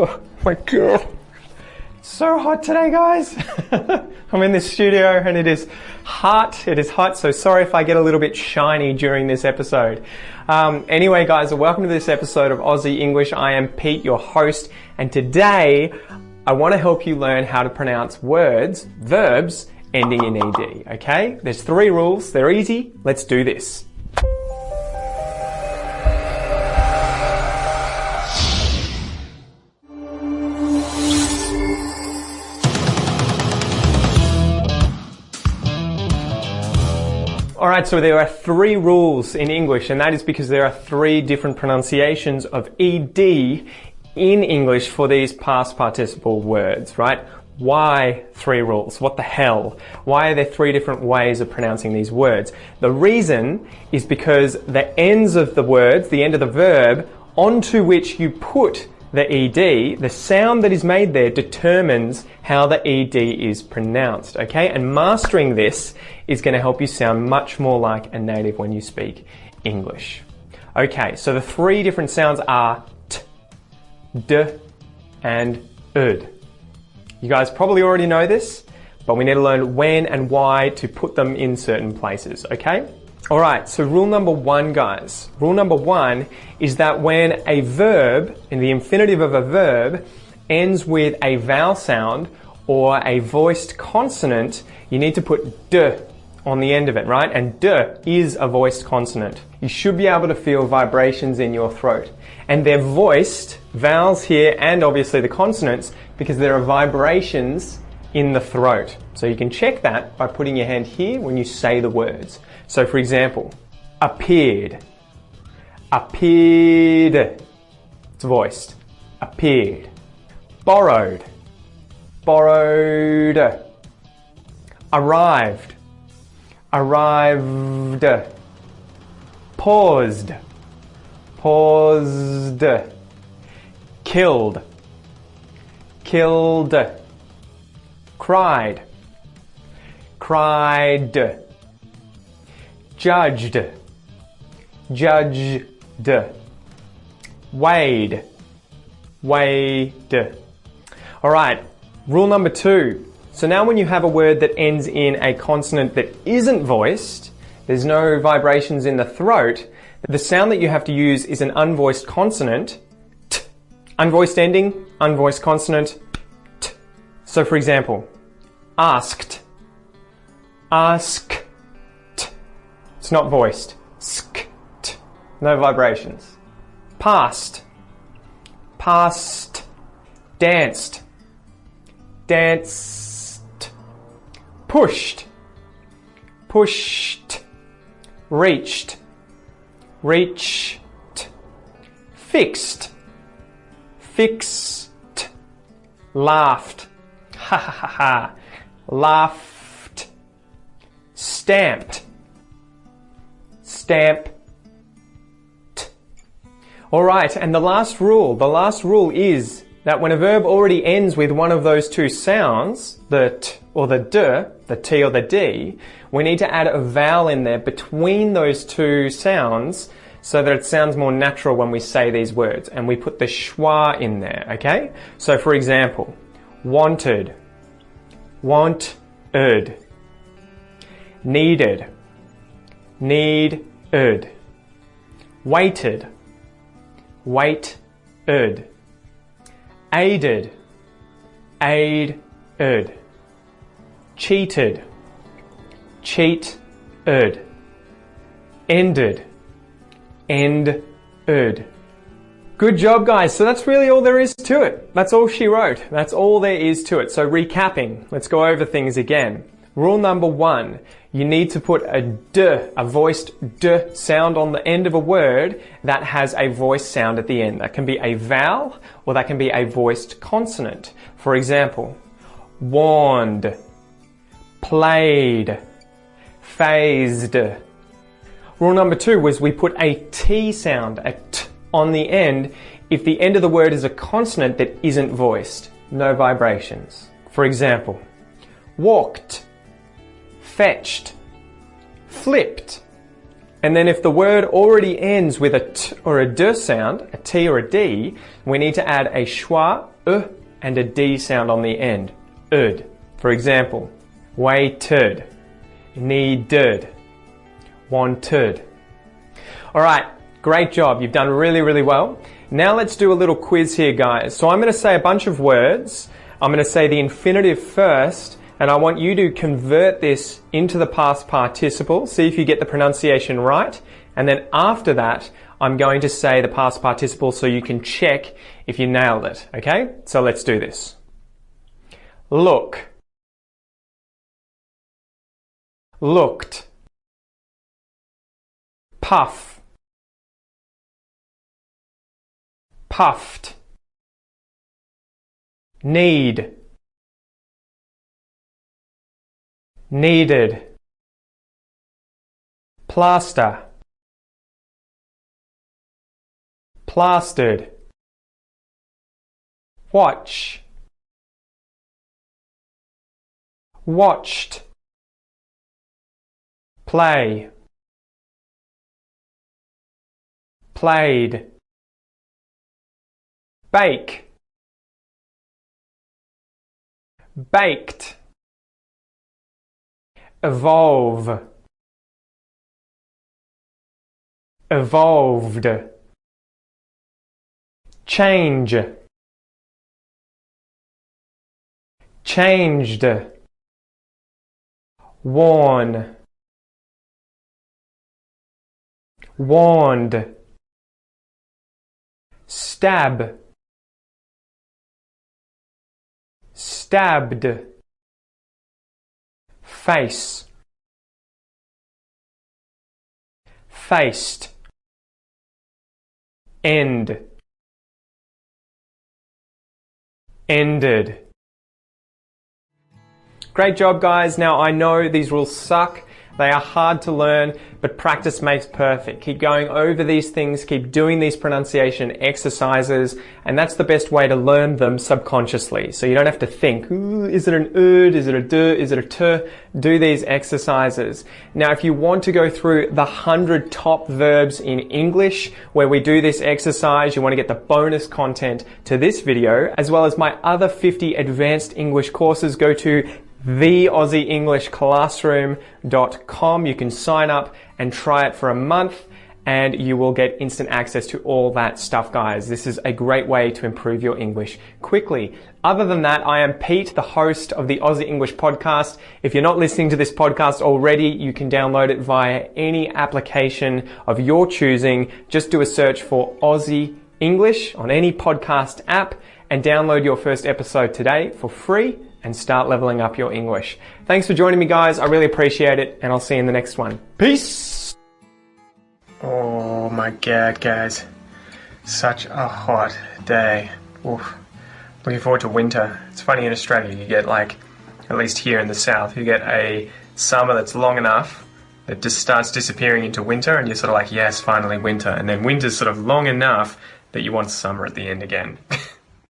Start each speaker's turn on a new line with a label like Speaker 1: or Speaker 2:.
Speaker 1: Oh my God. It's so hot today, guys. I'm in this studio and it is hot. It is hot, so sorry if I get a little bit shiny during this episode. Anyway, guys, welcome to this episode of Aussie English. I am Pete, your host, and today I want to help you learn how to pronounce words, verbs, ending in ED, okay? There's 3 rules. They're easy. Let's do this. Alright, so there are 3 rules in English, and that is because there are 3 different pronunciations of ED in English for these past participle words, right? Why 3 rules? What the hell? Why are there 3 different ways of pronouncing these words? The reason is because the ends of the words, the end of the verb, onto which you put the ED, the sound that is made there determines how the ED is pronounced, okay? And mastering this is going to help you sound much more like a native when you speak English. Okay, so the 3 different sounds are t, d, and ud. You guys probably already know this, but we need to learn when and why to put them in certain places, okay? Alright, so rule number 1, guys. Rule number 1 is that when a verb, in the infinitive of a verb, ends with a vowel sound or a voiced consonant, you need to put d on the end of it, right? And d is a voiced consonant. You should be able to feel vibrations in your throat. And they're voiced, vowels here, and obviously the consonants, because there are vibrations in the throat. So you can check that by putting your hand here when you say the words. So for example, appeared, appeared, it's voiced, appeared. Borrowed, borrowed. Arrived, arrived. Paused, paused. Killed, killed. Cried, cried. Judged, judged. Weighed, weighed. Alright, rule number 2. So now when you have a word that ends in a consonant that isn't voiced, there's no vibrations in the throat, the sound that you have to use is an unvoiced consonant, t. Unvoiced ending, unvoiced consonant, t. So for example, asked, asked. It's not voiced. Sk, t. No vibrations. Passed, passed. Danced, danced. Pushed, pushed. Reached, reached. Fixed, fixed. Laughed, ha ha ha ha. Laughed. Stamped, stamped. Alright, and the last rule is that when a verb already ends with one of those 2 sounds, the t or the d, the t or the d, we need to add a vowel in there between those 2 sounds so that it sounds more natural when we say these words. And we put the schwa in there, okay? So for example, wanted, want-ed. Needed, need-ed. Waited, wait-ed. Aided, aid-ed. Cheated, cheat-ed. Ended, end-ed. Good job, guys. So that's really all there is to it. That's all she wrote. That's all there is to it. So recapping, let's go over things again. Rule number 1, you need to put a d, a voiced d sound on the end of a word that has a voiced sound at the end. That can be a vowel or that can be a voiced consonant. For example, warned, played, phased. Rule number 2 was we put a T sound, a T, on the end if the end of the word is a consonant that isn't voiced. No vibrations. For example, walked, fetched, flipped, And then if the word already ends with a t or a d sound, a t or a d, we need to add a schwa, and a d sound on the end. Ud. For example, waited, needed, wanted. Alright, great job. You've done really, really well. Now let's do a little quiz here, guys. So I'm going to say a bunch of words. I'm going to say the infinitive first, and I want you to convert this into the past participle. See if you get the pronunciation right. And then after that, I'm going to say the past participle so you can check if you nailed it. Okay? So let's do this. Look. Looked. Puff. Puffed. Need. Needed. Plaster. Plastered. Watch. Watched. Play. Played. Bake. Baked. Evolve. Evolved. Change. Changed. Warn. Warned. Stab. Stabbed. Face. Faced. End. Ended. Great job, guys. Now I know these rules suck. They are hard to learn, but practice makes perfect. Keep going over these things, keep doing these pronunciation exercises, and that's the best way to learn them subconsciously. So you don't have to think, is it an ud, is it a d, is it a t? Do these exercises. Now, if you want to go through the 100 top verbs in English, where we do this exercise, you want to get the bonus content to this video, as well as my other 50 advanced English courses, go to theaussieenglishclassroom.com. You can sign up and try it for a month and you will get instant access to all that stuff, guys. This is a great way to improve your English quickly. Other than that, I am Pete, the host of the Aussie English Podcast. If you're not listening to this podcast already, you can download it via any application of your choosing. Just do a search for Aussie English on any podcast app and download your first episode today for free and start leveling up your English. Thanks for joining me, guys. I really appreciate it, and I'll see you in the next one. Peace! Oh my God, guys. Such a hot day. Oof. Looking forward to winter. It's funny, in Australia, you get at least here in the south, you get a summer that's long enough that just starts disappearing into winter, and you're sort of like, yes, finally winter. And then winter's sort of long enough that you want summer at the end again.